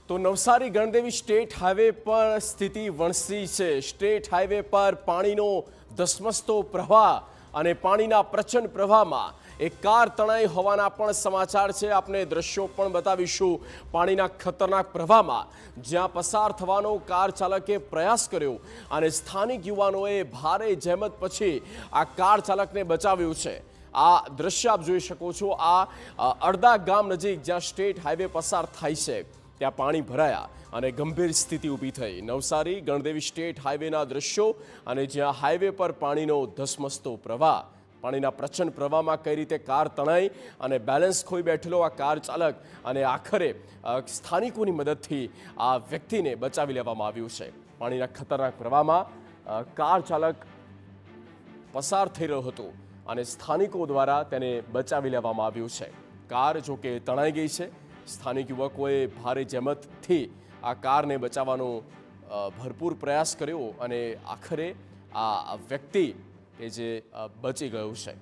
તો Navsari Gandevi state highway પર સ્થિતિ વણસી છે। સ્ટેટ હાઈવે પર પાણીનો ધસમસતો પ્રવાહ અને પાણીના પ્રચંડ પ્રવાહમાં એક કાર તણાઈ હોવાના પણ સમાચાર છે। આપણે દ્રશ્યો પણ બતાવીશું। પાણીના ખતરનાક પ્રવાહમાં જ્યાં પસાર થવાનો કાર ચાલકે પ્રયાસ કર્યો અને સ્થાનિક યુવાનોએ ભારે જહેમત પછી આ કાર ચાલકને બચાવ્યું છે। આ દ્રશ્ય આપ જોઈ શકો છો। આ અડદા ગામ નજીક જ્યાં સ્ટેટ હાઈવે પસાર થાય છે ત્યાં પાણી ભરાયા અને ગંભીર સ્થિતિ ઊભી થઈ। નવસારી ગણદેવી સ્ટેટ હાઈવેના દ્રશ્યો અને જ્યાં હાઈવે પર પાણીનો ધસમસતો પ્રવાહ, પાણીના પ્રચંડ પ્રવાહમાં કઈ રીતે કાર તણાઈ અને બેલેન્સ ખોઈ બેઠેલો આ કાર ચાલક અને આખરે સ્થાનિકોની મદદથી આ વ્યક્તિને બચાવી લેવામાં આવ્યું છે। પાણીના ખતરનાક પ્રવાહમાં કાર ચાલક પસાર થઈ રહ્યો હતો અને સ્થાનિકો દ્વારા તેને બચાવી લેવામાં આવ્યું છે। કાર જોકે તણાઈ ગઈ છે। સ્થાનિક યુવકોએ ભારે જહેમતથી આ કારને બચાવવાનો ભરપૂર પ્રયાસ કર્યો અને આખરે આ વ્યક્તિ કે જે બચી ગયું છે।